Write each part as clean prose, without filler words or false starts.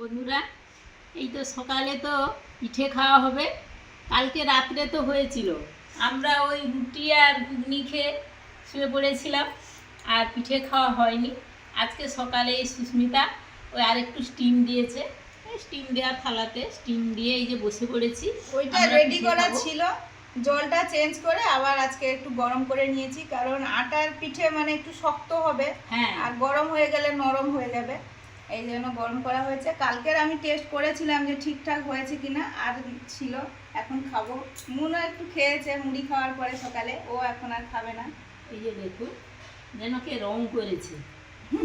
বন্ধুরা, এই তো সকালে তো পিঠে খাওয়া হবে। কালকে রাত্রে তো হয়েছিল, আমরা ওই রুটি আর ঘুগনি খেয়ে শুয়ে পড়েছিলাম, আর পিঠে খাওয়া হয়নি। আজকে সকালে এই সুস্মিতা ওই আরেকটু স্টিম দিয়েছে, স্টিম দেওয়া থালাতে স্টিম দিয়ে এই যে বসে পড়েছি। ওইটা রেডি করা ছিল, জলটা চেঞ্জ করে আবার আজকে একটু গরম করে নিয়েছি, কারণ আটার পিঠে মানে একটু শক্ত হবে, হ্যাঁ, আর গরম হয়ে গেলে নরম হয়ে যাবে, এই জন্য গরম করা হয়েছে। কালকের আমি টেস্ট করেছিলাম যে ঠিকঠাক হয়েছে কিনা, আর ছিল। এখন খাবো। মুনও একটু খেয়েছে মুড়ি খাওয়ার পরে সকালে, ও এখন আর খাবে না। এই যে দেখুন যেন কে রং করেছে,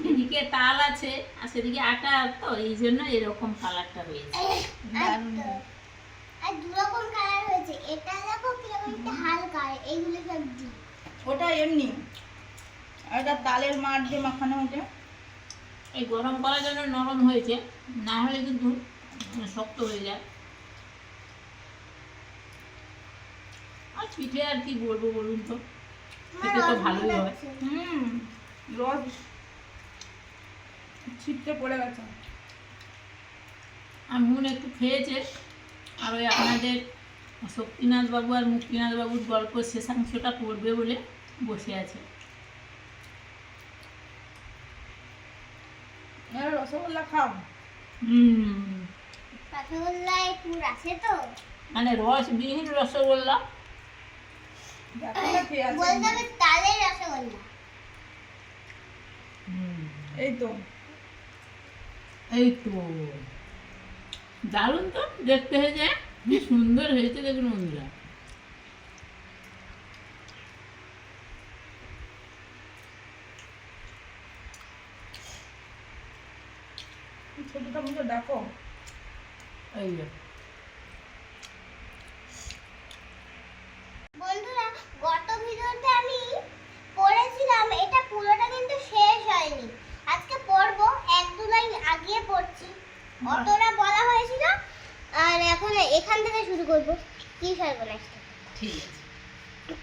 এদিকে তাল আছে আর সেদিকে আটা, তো এই জন্য এরকম কালারটা হয়েছে। আর দু রকম কালার হয়েছে, এটা দেখো কিরকম একটা হালকা, এইগুলো সবজি। ওটা এমনি, আর এটা তালের মাড় দিয়ে মাখানো হয়েছে। এই গরম করার জন্য নরম হয়েছে, না হলে কিন্তু শক্ত হয়ে যায়। আর পিঠে আর কি বলবো বলুন তো, খেতে তো ভালোই হয়। রস ছিটকে পড়ে গেছে। আর মন একটু খেয়েছে, আর ওই আপনাদের শক্তিনাথ বাবু আর মুক্তিনাথ বাবুর গল্প শেষাংশটা পড়বে বলে বসে আছে। রসগোল্লা খাও। রসগোল্লায় পুর আছে তো, মানে রসবিহীন রসগোল্লা, বলতে হবে তালের রসগোল্লা। এই তো এই তো দারুণ তো দেখতে হয়েছে, কি সুন্দর হয়েছে দেখুন বন্ধুরা। ছোটটা মুখে দেখো। এই যে বন্ধুরা, গত ভিডিওতে আমি পড়েছিলাম, এটা পুরোটা কিন্তু শেষ হয়নি। আজকে পড়বো, এক দু লাইন আগিয়ে পড়ছি, অতটা বলা হয়েছিল। আর এখন এখান থেকে শুরু করব। কি সর্বনাশ, ঠিক আছে।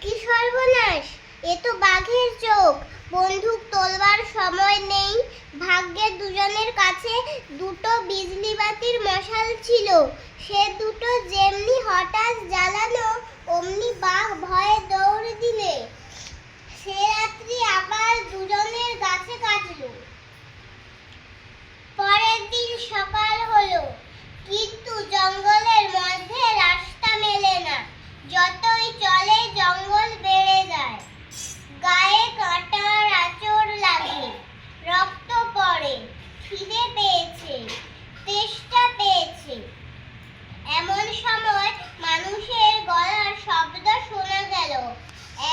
কি সর্বনাশ, এ তো বাঘের চোখ। বন্দুক তোলবার সময় নেই। ভাগ্যের দুজনের কাছে দুটো বিজলি বাতির মশাল ছিল, সে দুটো যেমনি হঠাৎ জ্বালানো, অমনি বাঘ ভয়ে দৌড় দিলে। সে রাত্রি আবার দুজনের গাছে কাটলো। পরের দিন সকাল হলো, কিন্তু জঙ্গলের মধ্যে রাস্তা মেলে না। যতই চলে জঙ্গল বেড়ে যায়, গায়ে কাঁটার আঁচড় লাগে, রক্ত পড়ে, খিদে পেয়েছে, তেষ্টা পেয়েছে। এমন সময় মানুষের গলার শব্দ শোনা গেল।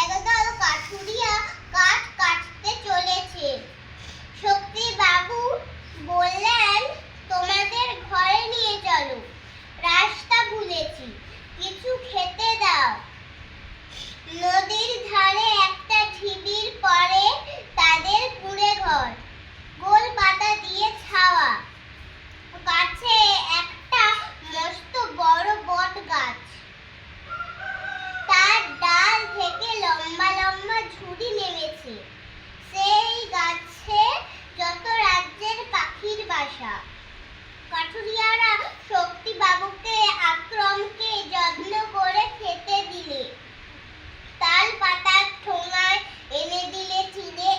একদল কাঠুরিয়া কাঠ কাটতে চলেছে। শক্তি বাবু বললেন, তোমাদের ঘরে নিয়ে চলো, রাস্তা ভুলেছি, কিছু খেতে দাও। নদীর ধারে একটা ঢিবির পরে তাদের কুঁড়ে ঘর, গোল পাতা দিয়ে ছাওয়া, কাছে একটা মস্ত বড় বট গাছ, তার ডাল থেকে লম্বা লম্বা ঝুড়ি নেমেছে। সেই গাছে যত রাজ্যের পাখির বাসা। কাঠুরিয়ারা শক্তি বাবুকে আক্রমকে যত্ন করে খেতে দিলে, তাল পাতার ঠোঙায় এনে দিলে চিড়ে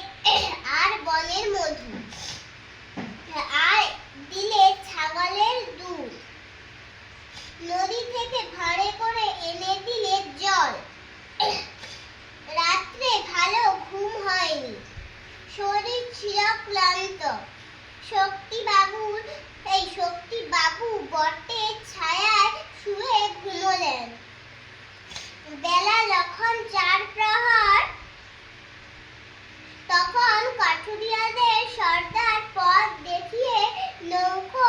আর বনের মধু, আর দিলে ছাগলের দুধ। নদী থেকে ভাড়ে করে এনে দিলে জল। রাত্রে ভালো ঘুম হয়নি, শরীর ছিল ক্লান্ত। শক্তি বাবু বটের ছায়ায় শুয়ে ঘুমোলেন। বেলা যখন 4 প্রহর, তখন কাঠুরিয়াদের সর্দার পথ দেখিয়ে নৌকো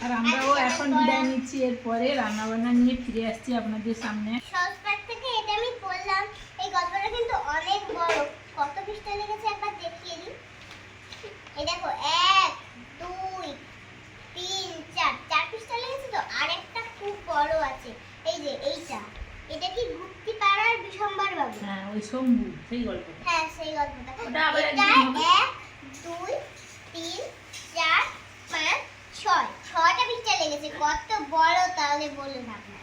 আর আমরাও এখন বিদায় নিচ্ছি, এরপরে রান্নাবান্না নিয়ে ফিরে আসছি আপনাদের সামনে। সসপ্যাক থেকে এটা আমি বললাম, এই গল্পটা কিন্তু অনেক বড়। কত পৃষ্ঠা লিখেছে একবার দেখিয়ে দিই। এই দেখো 1 2 3 4 পৃষ্ঠা লিখেছে তো। আর একটা খুব বড় আছে, এই যে এইটা। এটা কি গুপ্তি পাড়ার বিশম্বর বাবু? হ্যাঁ, ওই শম্ভু, সেই গল্পটা। হ্যাঁ, সেই গল্পটা। ওটা আবার এটা একদিন হবে। 1 2 3 4 5 6 6টা পৃষ্ঠা লেগেছে। কত বড় তাহলে বলুন আপনারা।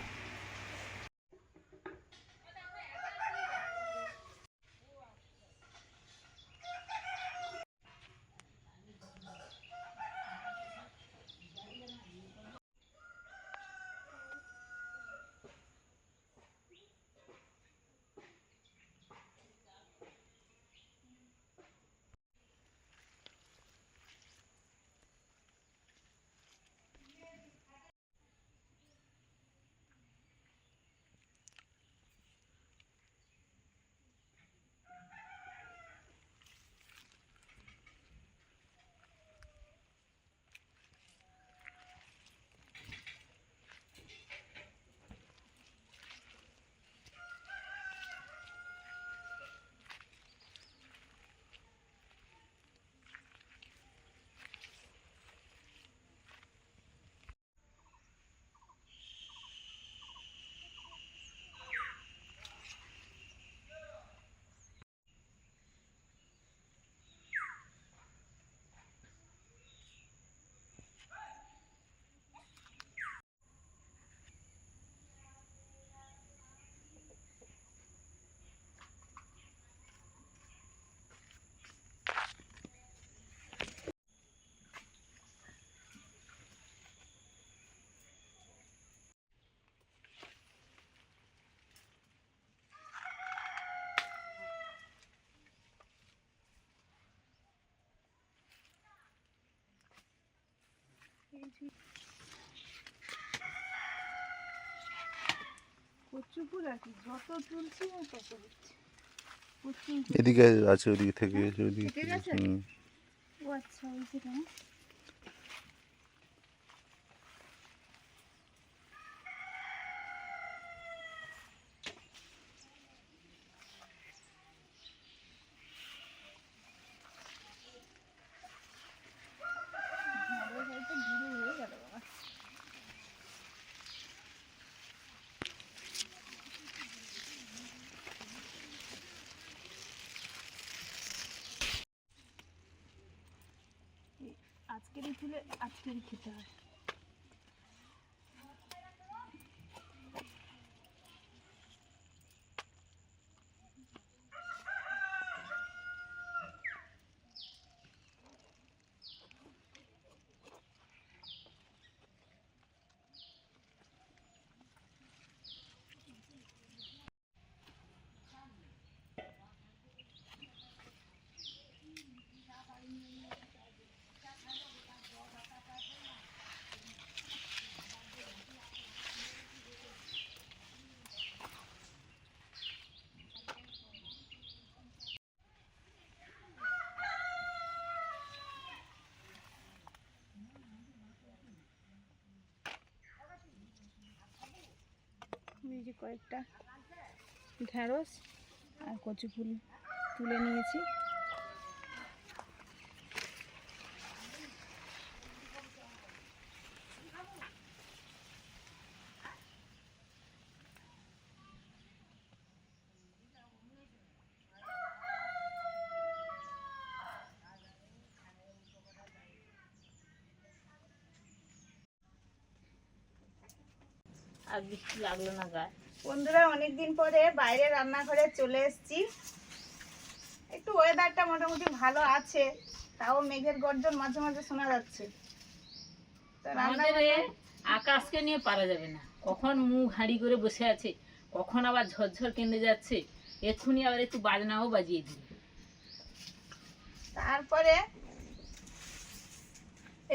কচু ফুল আর কি, যত তুলছি তত হচ্ছে। এদিকে আছে, ওদিকে থেকে গেছে, ওদিকে থেকে গেছে? ও আচ্ছা, ওই যেটা। আজকেরই তুলে আজকেরই খেতে হয়। এই যে কয়েকটা ঢেঁড়স আর কচু ফুল তুলে নিয়েছি। আর বৃষ্টি লাগলো না গায়ে। বন্ধুরা, অনেকদিন পরে বাইরে রান্নাঘরে চলে এসেছি। একটু ওয়েদারটা মোটামুটি ভালো আছে, তাও মেঘের গর্জন মাঝে মাঝে শোনা যাচ্ছে। তো আমাদের এ আকাশকে নিয়ে পারা যাবে না, কখন মুখ হাঁড়ি করে বসে আছে, কখন আবার ঝরঝর কেঁদে যাচ্ছে, এক্ষুনি আবার একটু বাজনাও বাজিয়ে দিবে। তারপরে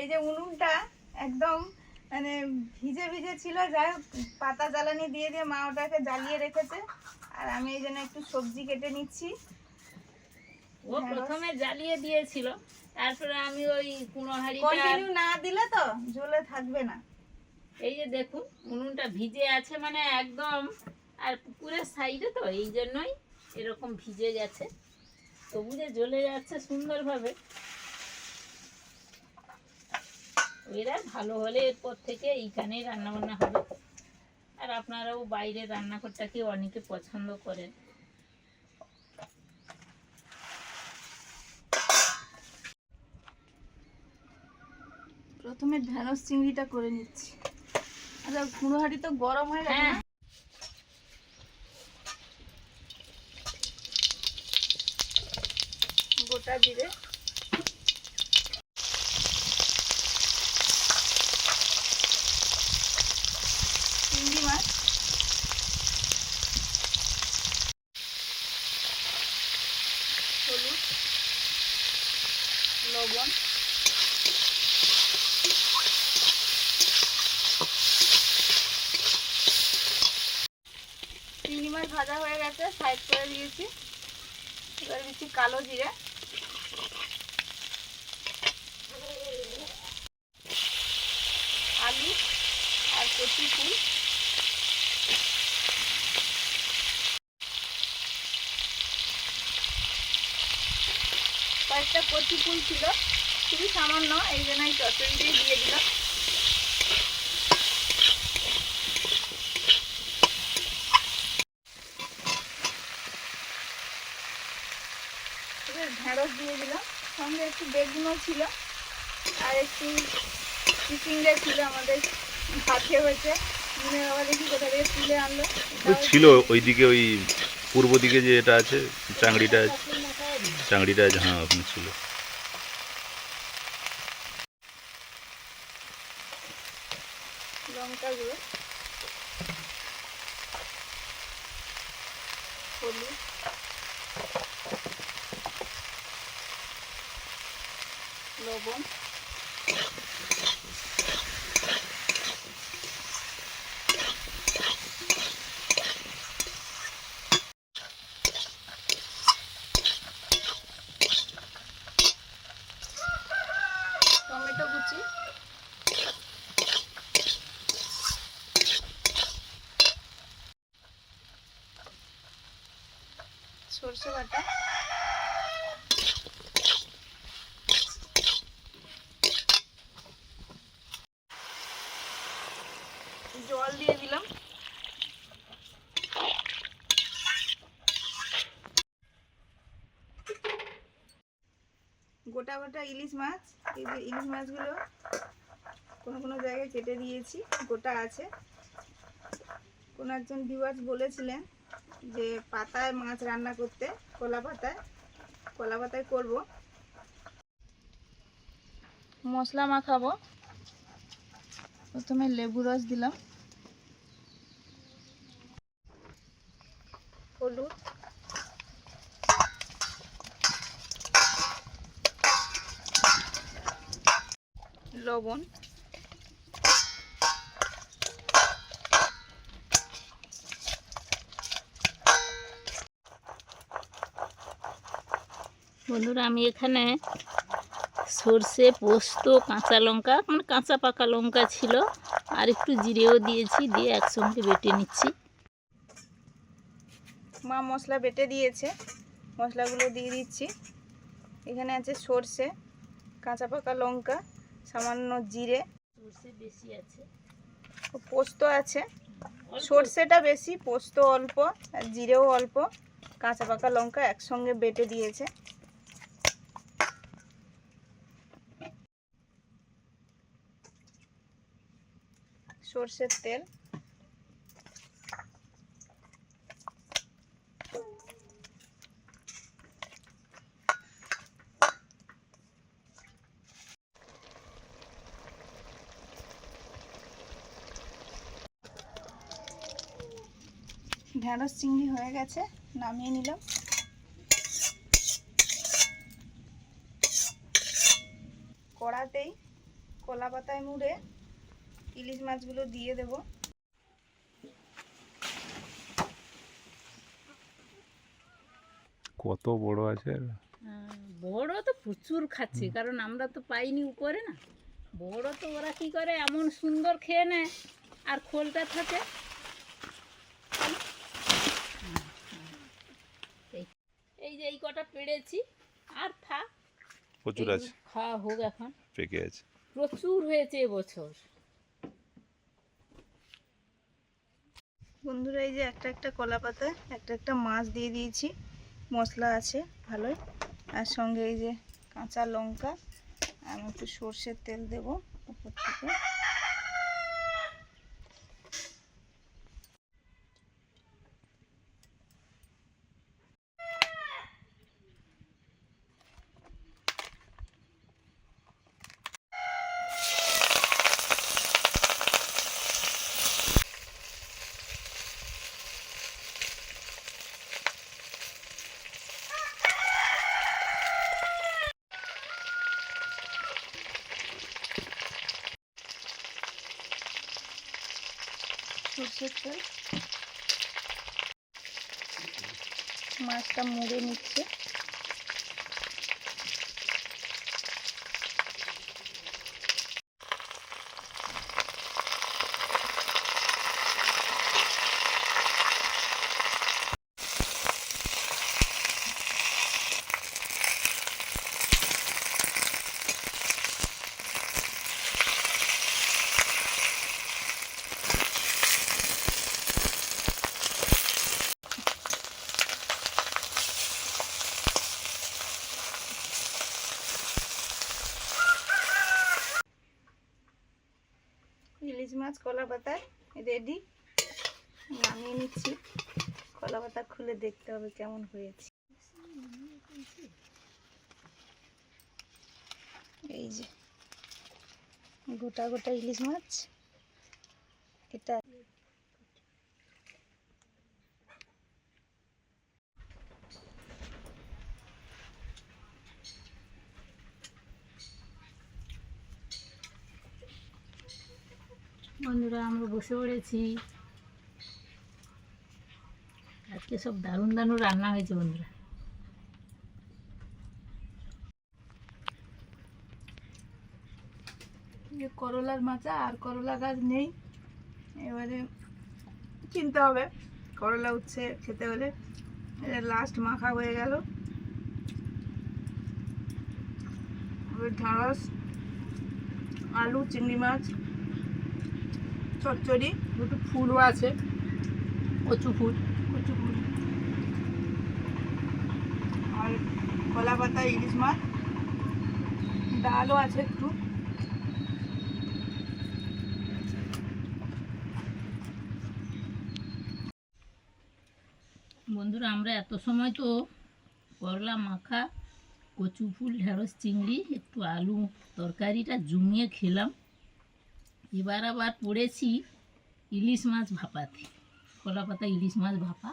এই যে উনুনটা একদম মানে ভিজে ভিজে ছিল, যাই হোক পাতা জ্বালানি দিয়ে দিয়ে মা ওটাকে জ্বালিয়ে রেখেছে। আর আমি এই জন্য একটু সবজি কেটে নিচ্ছি। ও প্রথমে জ্বালিয়ে দিয়েছিল, তারপরে আমি ওই কুনো হাঁড়িটা, কন্টিনিউ না দিলে তো জ্বলে থাকবে না। এই যে দেখুন উনুনটা ভিজে আছে মানে একদম, আর পুকুরের সাইডে তো এই জন্যই এরকম ভিজে গেছে, তবু যে জ্বলে যাচ্ছে সুন্দরভাবে। এরা ভালো হলে এরপর থেকে এইখানেই রান্না বান্না হবে। আর আপনারাও বাইরে রান্নাঘরটাকে অনেকে পছন্দ করেন। প্রথমে ঢ্যাঁড়স চিংড়িটা করে নিচ্ছি। আচ্ছা কুড়ো হাঁড়ি তো গরম হয়ে গেছে হ্যাঁ, না? গোটা জিরে, চিংড়ি মাছ, হলুদ, লবণ, চিংড়ি মাছ ভাজা হয়ে গেছে, সাইড করে দিয়েছি। এবার দিচ্ছি কালো জিরে, আলু আর কচি ফুল, কয়েকটা কচি ফুল ছিল, খুবই সামান্য, এই জন্য এই চচ্চড়িটাই দিয়ে দিলাম। এবার ঢেঁড়স দিয়ে দিলাম, সঙ্গে একটু বেগুনও ছিল আর একটু চিচিঙ্গা ছিল আমাদের হাতে হয়েছে। মনে বাবা দেখি কোথা থেকে তুলে আনলো। ওই ছিল ওইদিকে, ওই পূর্ব দিকে যে এটা আছে চাংড়িটা, চাংড়িটা হ্যাঁ ওখানে ছিল। লঙ্কা গুঁড়ো, হলুদ, লবণ, টমেটো কুচি, সরষে বাটা, জল দিয়ে দিলাম। গোটা গোটা ইলিশ মাছ, এই যে ইলিশ মাছগুলো কোনো কোনো জায়গায় কেটে দিয়েছি, গোটা আছে। কোনো একজন ভিউয়ার্স বলেছিলেন যে পাতায় মাছ রান্না করতে, কলা পাতায় করব। মশলা মাখাবো, প্রথমে লেবু রস দিলাম, হলুদ, লবণ, বন্ধুরা আমি এখানে সর্ষে, পোস্ত, কাঁচা লঙ্কা মানে কাঁচা পাকা লঙ্কা ছিল, আর একটু জিরেও দিয়েছি, দিয়ে একসঙ্গে বেটে নিচ্ছি। মা মশলা বেটে দিয়েছে, মশলাগুলো দিয়ে দিচ্ছি। এখানে আছে সর্ষে, কাঁচা পাকা লঙ্কা, সামান্য জিরে, সর্ষে বেশি আছে, পোস্ত আছে। সর্ষেটা বেশি, পোস্ত অল্প, আর জিরেও অল্প, কাঁচা পাকা লঙ্কা একসঙ্গে বেটে দিয়েছে। সর্ষের তেল, ঢ্যাঁড়স চিংড়ি হয়ে গেছে, নামিয়ে নিলাম। কড়াতেই কলা পাতায় মুড়ে ইলিশ মাছগুলো দিয়ে দেব। কত বড় আছে। বড় তো প্রচুর খাচ্ছে, কারণ আমরা তো পাইনি উপরে না। বড় তো ওরা কি করে এমন সুন্দর খেয়ে নেয়, আর খোলটা থাকে। এই যে এই কটা পেড়েছি, আর থাক, প্রচুর আছে, খাওয়া হোক এখন। পেকে আছে। প্রচুর হয়েছে এবছর। বন্ধুরা এই যে একটা একটা কলা পাতা, একটা একটা মাছ দিয়ে দিয়েছি, মশলা আছে ভালোই, আর সঙ্গে এই যে কাঁচা লঙ্কা, আমি একটু সর্ষের তেল দেব উপর থেকে। সর্ষের তেল, মাছটা মুড়ে নিচ্ছে। ইলিশ মাছ কলা পাতায় রেডি, নামিয়ে নিচ্ছি। কলা পাতা খুলে দেখতে হবে কেমন হয়েছে। এই যে গোটা গোটা ইলিশ মাছ, এটা বন্ধুরা আমরা বসে পড়েছি। আজকে সব দারুণ দারুণ রান্না হয়েছে বন্ধুরা। করলার মাচা, আর করলা গাছ নেই, এবারে কিনতে হবে করলা উচ্ছে খেতে হলে। লাস্ট মাখা হয়ে গেল, ঢ্যাঁড়স, আলু, চিংড়ি মাছ, চচ্চড়ি, দুটো ফুলও আছে, কচু ফুল। আর কলা পাতা, ইলিশ মাছ, ডালও আছে একটু। বন্ধুরা আমরা এত সময় তো করলা মাখা, কচু ফুল, ঢেঁড়স, চিংড়ি, একটু আলু তরকারিটা জমিয়ে খেলাম। এবার আবার পড়েছি ইলিশ মাছ ভাপাতে, কলা পাতা ইলিশ মাছ ভাপা,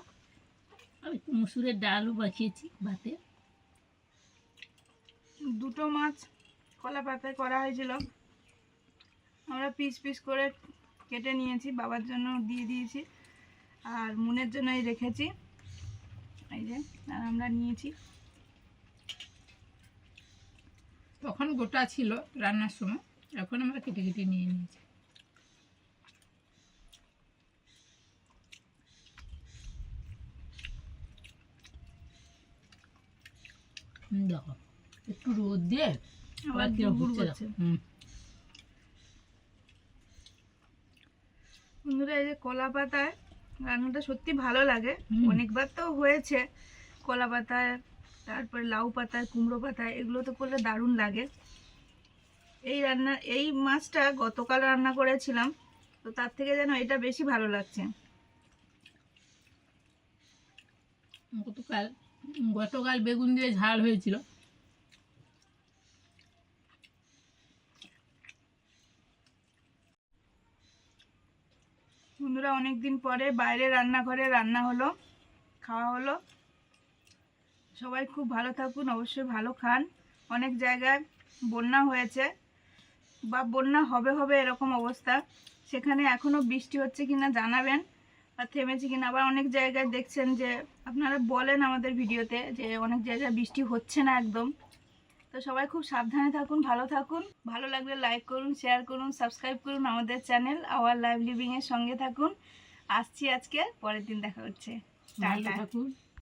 আর একটু মুসুরের ডালও বাখিয়েছি ভাতে। দুটো মাছ কলা পাতায় করা হয়েছিল, আমরা পিস পিস করে কেটে নিয়েছি, বাবার জন্য দিয়ে দিয়েছি, আর মুনের জন্যই রেখেছি। এই যে আর আমরা নিয়েছি। তখন গোটা ছিল রান্নার সময়, এখন আমরা কেটে কেটে নিয়ে নিয়েছি। দেখো একটু রোদ দিয়ে আবার কিরকম গুড় হচ্ছে। করছে। বন্ধুরা এই যে কলা পাতায় রান্নাটা সত্যি ভালো লাগে, অনেকবার তো হয়েছে কলা পাতায়, তারপরে লাউ পাতায়, কুমড়ো পাতায়, এগুলো তো করলে দারুণ লাগে। এই মাছটা গতকাল রান্না করেছিলাম, তো তার থেকে যেন এটা বেশি ভালো লাগছে। গতকাল বেগুন দিয়ে ঝাল হয়েছিল। বন্ধুরা অনেকদিন পরে বাইরে রান্নাঘরে রান্না হলো, খাওয়া হলো। সবাই খুব ভালো থাকুন, অবশ্যই ভালো খান। অনেক জায়গায় বন্যা হয়েছে বা বন্যা হবে হবে এরকম অবস্থা, সেখানে এখনও বৃষ্টি হচ্ছে কিনা জানাবেন। আর থেমেছে কিনা। আবার অনেক জায়গায় দেখছেন যে আপনারা বলেন আমাদের ভিডিওতে যে অনেক জায়গায় বৃষ্টি হচ্ছে না একদম। তো সবাই খুব সাবধানে থাকুন, ভালো থাকুন। ভালো লাগলে লাইক করুন, শেয়ার করুন, সাবস্ক্রাইব করুন আমাদের চ্যানেল আওয়ার লাইভ লিভিং এর সঙ্গে থাকুন। আসছি আজকে, পরের দিন দেখা হচ্ছে। ভালো টাটা। থাকুন।